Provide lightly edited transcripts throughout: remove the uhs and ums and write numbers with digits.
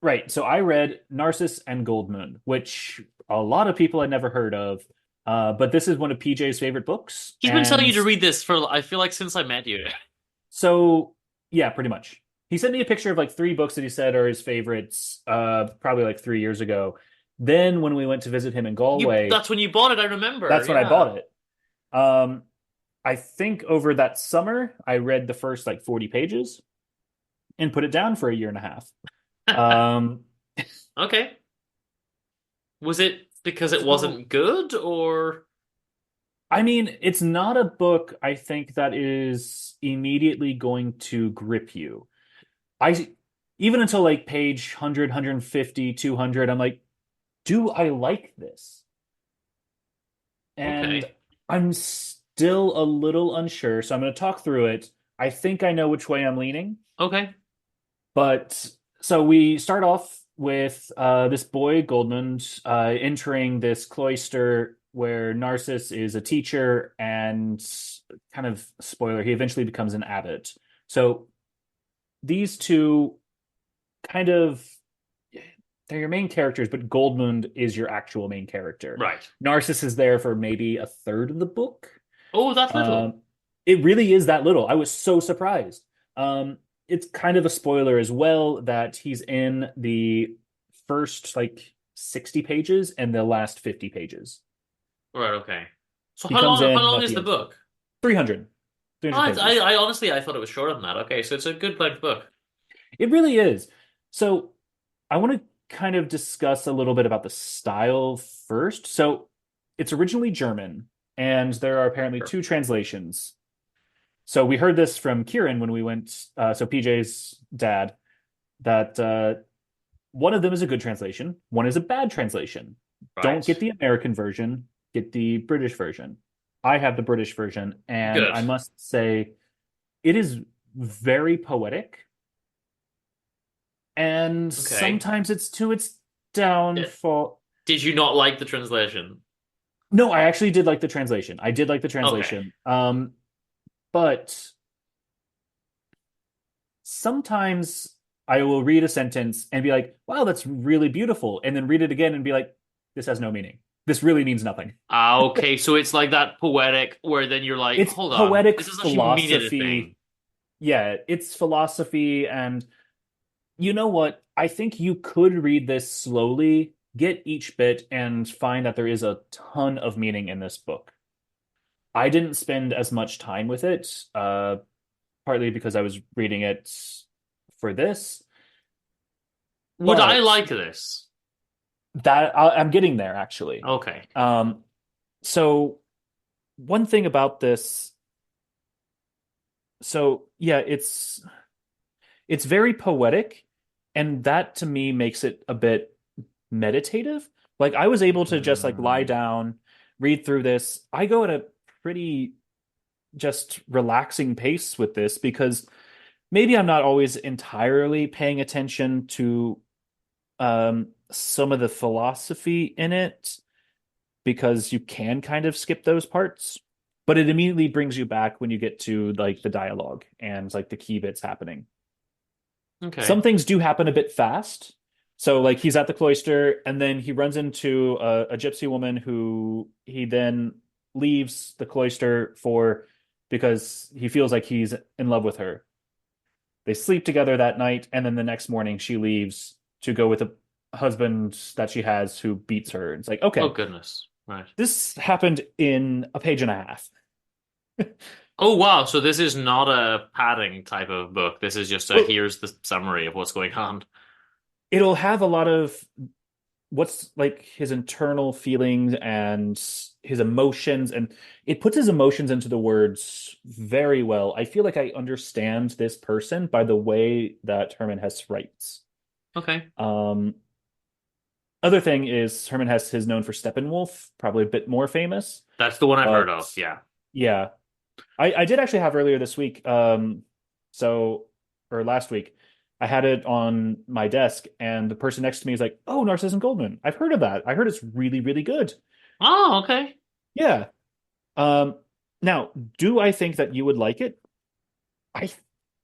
Right. So I read Narziss and Goldmund, which a lot of people had never heard of. But this is one of PJ's favorite books. He's been telling you And to read this for, I feel like, since I met you. so, yeah, pretty much. He sent me a picture of like three books that he said are his favorites, probably like 3 years ago. Then when we went to visit him in Galway, That's when you bought it, I remember. that's when I Yeah. bought it. Um, I think over that summer, I read the first like 40 pages and put it down for a year and a half. Um, Okay. Was it because it so wasn't good or I mean, it's not a book I think that is immediately going to grip you. I even until like page 100, 200, I'm like, do I like this? And okay. I'm still a little unsure, so I'm going to talk through it. I think I know which way I'm leaning, Okay. but so we start off with this boy, Goldmund, entering this cloister where Narcissus is a teacher and kind of spoiler, he eventually becomes an abbot. So these two kind of they're your main characters, but Goldmund is your actual main character. Right. Narcissus is there for maybe a third of the book. Oh, that little. Um, it really is that little. I was so surprised. It's kind of a spoiler as well that he's in the first like 60 pages and the last 50 pages. Right, okay. So He comes how in long at is the the end. book? 300, 300 Oh, pages. I honestly I thought it was shorter than that. Okay, so it's a good length book. It really is. So I want to kind of discuss a little bit about the style first. So it's originally German, and there are apparently Sure. two translations. So we heard this from Kieran when we went, so PJ's dad, that one of them is a good translation, one is a bad translation. Don't Right. get the American version, get the British version. I have the British version, and Good. I must say it is very poetic, and Okay. sometimes it's to its Yeah. downfall. Did you not like the translation? No, I actually did like the translation. I did like the Okay. translation. But sometimes I will read a sentence and be like, wow, that's really beautiful. And then read it again and be like, this has no meaning. This really means nothing. Ah, okay, so it's like that poetic where then you're like, It's hold on, poetic this doesn't actually mean anything. philosophy. Yeah, it's philosophy. And you know what? I think you could read this slowly, get each bit, and find that there is a ton of meaning in this book. I didn't spend as much time with it, partly because I was reading it for this, Would I but like this? I'm getting there actually. Okay. Um, so one thing about this, so yeah, it's very poetic, and that to me makes it a bit meditative. Like I was able to just like lie Mm, down, read through this. I go at a pretty just relaxing pace with this because maybe I'm not always entirely paying attention to some of the philosophy in it because you can kind of skip those parts, but it immediately brings you back when you get to like the dialogue and like the key bits happening. Some okay. things do happen a bit fast. So like he's at the cloister and then he runs into a gypsy woman who he then leaves the cloister for because he feels like he's in love with her. They sleep together that night, and then the next morning she leaves to go with a husband that she has who beats her. It's like, Oh okay, goodness. Right. this happened in a page and a half. Oh wow, so this is not a padding type of book. This is just a Well, here's the summary of what's going on. it'll have a lot of what's like his internal feelings and his emotions, and it puts his emotions into the words very well. I feel like I understand this person by the way that Herman Hesse writes. Okay. Um, Other thing is Herman Hesse is known for Steppenwolf, probably a bit more famous. That's the one I've heard But of. Yeah. yeah, I did actually have earlier this week, so or last week, I had it on my desk, and the person next to me is like, "Oh, Narcissus and Goldman. I've heard of that. I heard it's really, really good." Oh, okay. Yeah. Um, Now, do I think that you would like it? I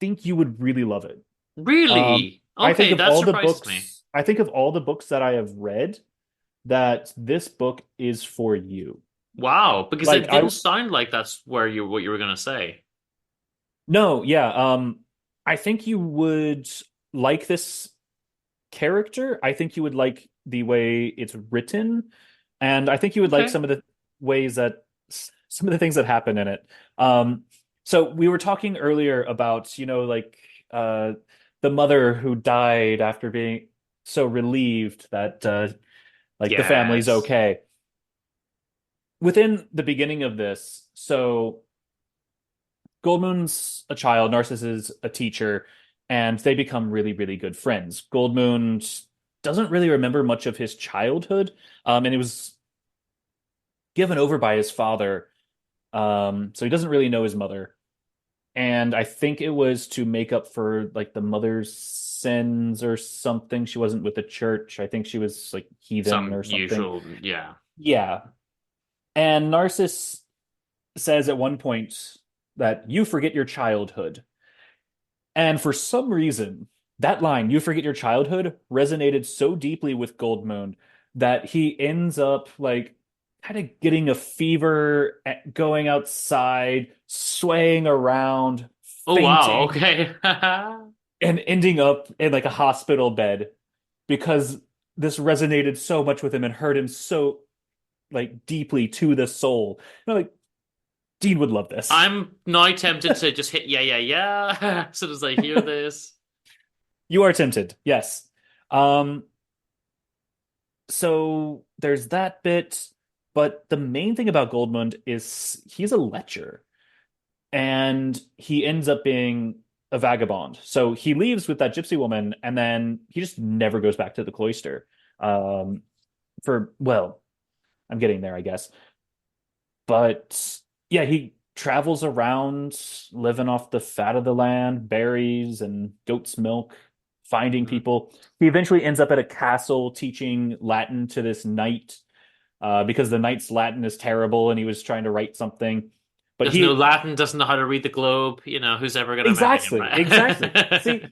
think you would really love it. Really? I think Okay, of that all the surprises me. books I think of all the books that I have read, that this book is for you. Wow, because Like it didn't sound like that's where you what you were gonna say. no, yeah, I think you would like this character. I think you would like the way it's written, and I think you would like Okay. some of the ways that some of the things that happen in it. Um, so we were talking earlier about, like the mother who died after being so relieved that like the family's Yes. okay. Within the beginning of this, so Goldmund's a child, Narcissus is a teacher, and they become really, really good friends. Goldmund doesn't really remember much of his childhood, and he was given over by his father, so he doesn't really know his mother. And I think it was to make up for like the mother's sins or something. She wasn't with the church. I think she was like heathen Some or something. usual, yeah. Yeah. And Narcissus says at one point that you forget your childhood. And for some reason, that line, you forget your childhood, resonated so deeply with Goldmund that he ends up like kind of getting a fever, going outside, swaying around, Oh wow, fainting, okay. and ending up in like a hospital bed because this resonated so much with him and hurt him so like deeply to the soul. Like Dean would love this. I'm now tempted to just hit yeah, yeah, yeah as soon as I hear this. You are tempted, yes. Um, so there's that bit, but the main thing about Goldmund is he's a lecher and he ends up being a vagabond. So he leaves with that gypsy woman and then he just never goes back to the cloister. Um, well, I'm getting there, I guess. But yeah, he travels around living off the fat of the land, berries and goat's milk, finding Mhm. people. He eventually ends up at a castle teaching Latin to this knight because the knight's Latin is terrible and he was trying to write something. But Doesn't know he Latin, doesn't know how to read the globe. Who's ever gonna marry him, exactly. right? See,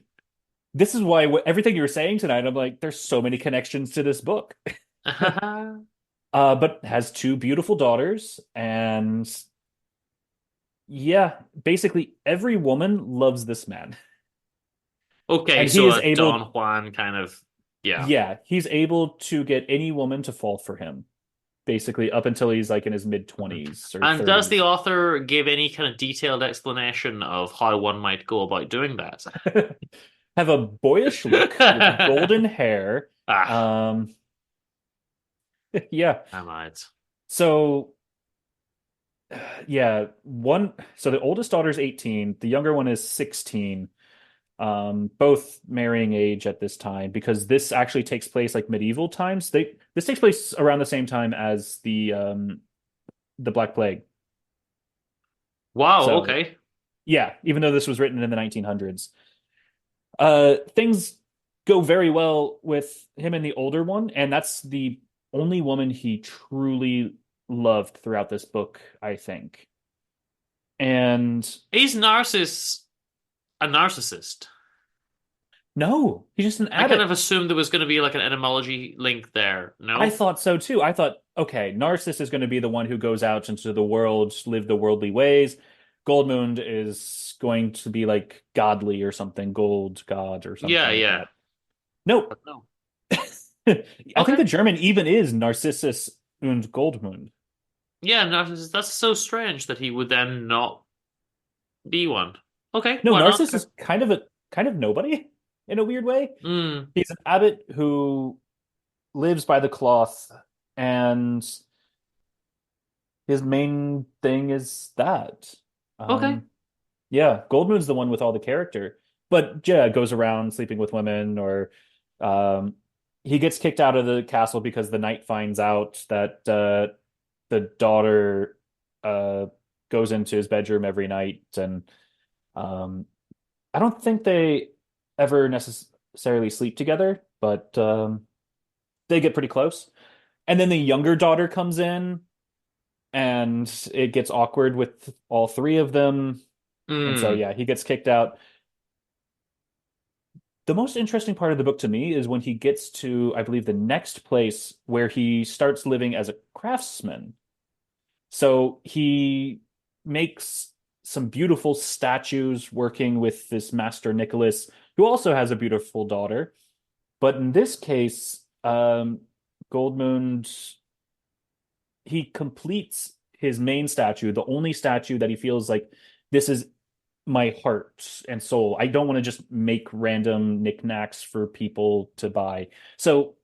this is why everything you're saying tonight, I'm like, there's so many connections to this book. But has two beautiful daughters and yeah, basically every woman loves this man. Okay, And he so is a Don able, Juan kind of, yeah. yeah, he's able to get any woman to fall for him, basically up until he's like in his mid Mhm. 20s or And does the 30s. author give any kind of detailed explanation of how one might go about doing that? Have a boyish look with golden hair. Ah, Um, yeah. I might. So, yeah, so the oldest daughter's 18, the younger one is 16. Both marrying age at this time because this actually takes place like medieval times. This takes place around the same time as the Black Plague. Wow, So okay. yeah, even though this was written in the 1900s, things go very well with him and the older one, and that's the only woman he truly loved throughout this book, I think. And Is Narcissus a narcissist? no, he's just an I kind of abbot. assumed there was going to be like an etymology link there. I No? thought so too. I thought, okay, Narcissus is going to be the one who goes out into the world, live the worldly ways. Goldmund is going to be like godly or something, gold god or Yeah, something like yeah. that. Nope. But no. I think Okay. the German even is Narcissus und Goldmund. Yeah, Narcissus, that's so strange that he would then not be one. Okay, No, why not? Narcissus is kind of nobody in a weird way. Hmm. He's an abbot who lives by the cloth, and his main thing is that. Okay. Um, yeah, Goldmoon's the one with all the character, but yeah, goes around sleeping with women, or um, he gets kicked out of the castle because the knight finds out that the daughter uh, goes into his bedroom every night, and um, I don't think they ever necessarily sleep together, but they get pretty close. And then the younger daughter comes in, and it gets awkward with all three of them. And so, Hmm. yeah, he gets kicked out. The most interesting part of the book to me is when he gets to, I believe, the next place where he starts living as a craftsman. So he makes some beautiful statues working with this master Nicholas, who also has a beautiful daughter. But in this case, Goldmund, he completes his main statue, the only statue that he feels like this is my heart and soul. I don't want to just make random knickknacks for people to buy. So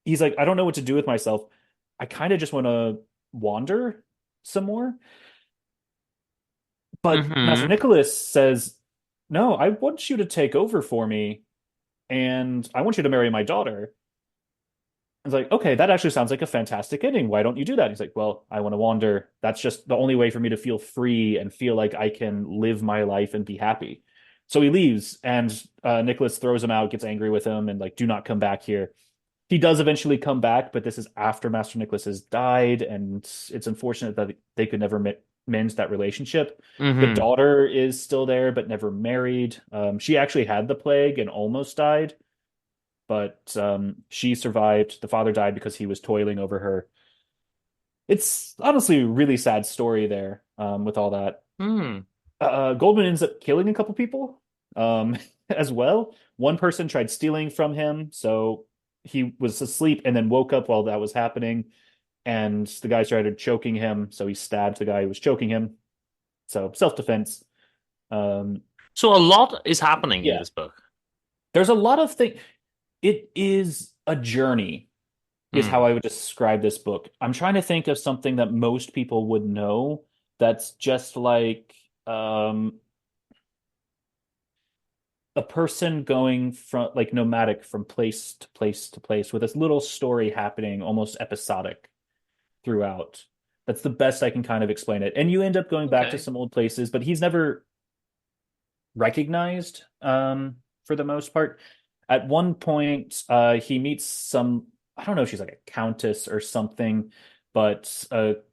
he's like, I don't know what to do with myself. I kind of just want to wander some more. But Master Hmm. Nicholas says, no, I want you to take over for me and I want you to marry my daughter. I was like, okay, that actually sounds like a fantastic ending. Why don't you do that? He's like, well, I want to wander. That's just the only way for me to feel free and feel like I can live my life and be happy. So he leaves, and Nicholas throws him out, gets angry with him, and like, do not come back here. He does eventually come back, but this is after Master Nicholas has died, and it's unfortunate that they could never mend that relationship. The Hmm. daughter is still there, but never married. She actually had the plague and almost died, but she survived. The father died because he was toiling over her. It's honestly a really sad story there with all that. Hmm. Goldman ends up killing a couple people as well. One person tried stealing from him, so he was asleep and then woke up while that was happening, and the guy started choking him, so he stabbed the guy who was choking him. So self-defense. Um, So a lot is happening in yeah, this book. there's a lot of things. It is a journey is how Hmm. I would describe this book. I'm trying to think of something that most people would know that's just like a person going from like nomadic from place to place to place with this little story happening almost episodic throughout. That's the best I can kind of explain it. And you end up going back to Okay. some old places, but he's never recognized for the most part. At one point, he meets some, I don't know if she's like a countess or something, but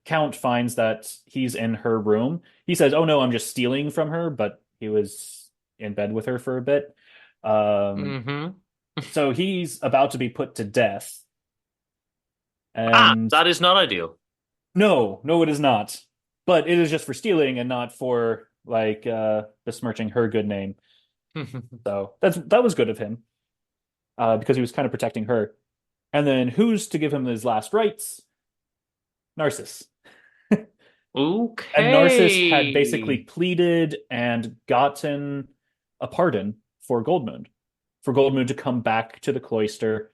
Count finds that he's in her room. He says, oh no, I'm just stealing from her, but he was in bed with her for a bit. Um, Hmm. so he's about to be put to death. Ah, And that is not ideal. no, no, it is not. But it is just for stealing and not for like besmirching her good name. So that was good of him because he was kind of protecting her. And then who's to give him his last rites? Narciss. And Narciss had basically Okay. pleaded and gotten a pardon for Goldmund to come back to the cloister.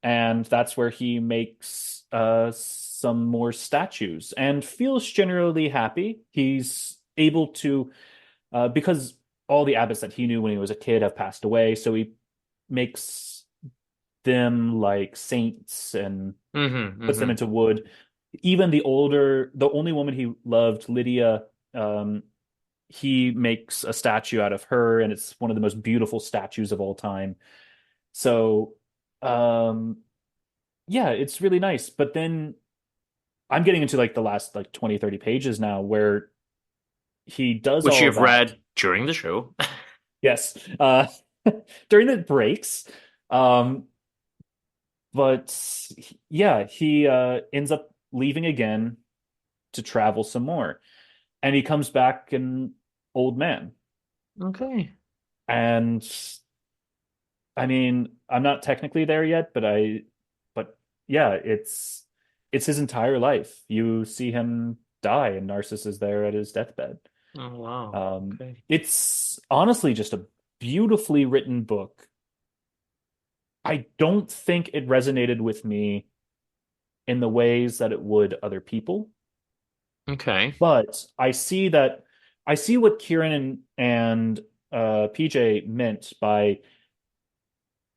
And that's where he makes some more statues and feels generally happy. He's able to, because all the abbots that he knew when he was a kid have passed away, so he makes them like saints and Hmm. puts them Hmm. into wood. Even the only woman he loved, Lydia, um, he makes a statue out of her, and it's one of the most beautiful statues of all time. So, um, yeah, it's really nice. But then I'm getting into like the last like 20, 30 pages now where he does Which all of you've that. read during the show. Yes. During the breaks. Um, but yeah, he ends up leaving again to travel some more. And he comes back an old man. Okay. And I mean, I'm not technically there yet, but yeah, it's his entire life. You see him die, and Narcissus is there at his deathbed. Oh wow. Um, Okay. it's honestly just a beautifully written book. I don't think it resonated with me in the ways that it would other people, Okay. but I see what Kieran and PJ meant by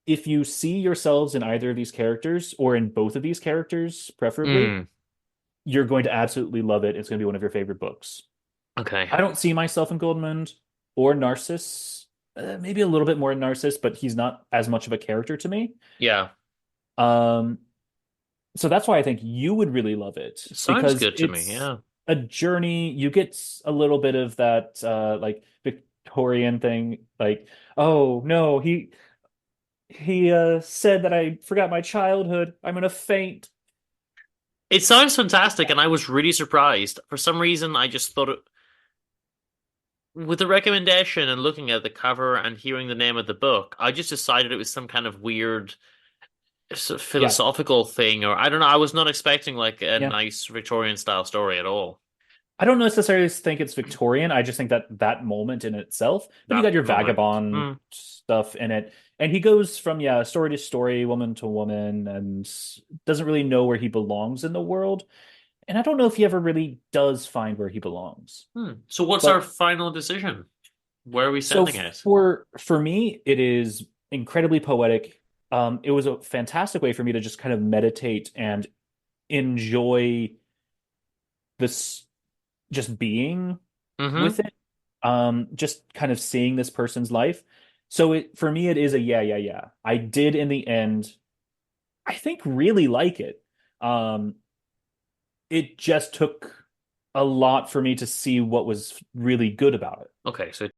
if you see yourselves in either of these characters or in both of these characters, preferably, Mm. you're going to absolutely love it. It's going to be one of your favorite books. Okay. I don't see myself in Goldmund or Narciss. Maybe a little bit more in Narciss, but he's not as much of a character to me. Yeah. Um, so that's why I think you would really love it Sounds because good to me. it's Yeah. a journey. You get a little bit of that, like Victorian thing. Like, oh no, he said that I forgot my childhood. I'm gonna faint. It sounds fantastic, and I was really surprised. For some reason, I just thought with the recommendation and looking at the cover and hearing the name of the book, I just decided it was some kind of weird sort of Yeah, philosophical thing, or I don't know. I was not expecting like a yeah. nice Victorian style story at all. I don't necessarily think it's Victorian. I just think that that moment in itself, but you That got your moment. vagabond stuff in it. And he goes from, yeah, story to story, woman to woman, and doesn't really know where he belongs in the world. And I don't know if he ever really does find where he belongs. So what's our But final decision? Where are we so sending it? for me, it is incredibly poetic. It was a fantastic way for me to just kind of meditate and enjoy this just being Hmm. with it. Just kind of seeing this person's life. So it for me it is a yeah, yeah, yeah. I did in the end, I think really like it. Um, it just took a lot for me to see what was really good about it. Okay, so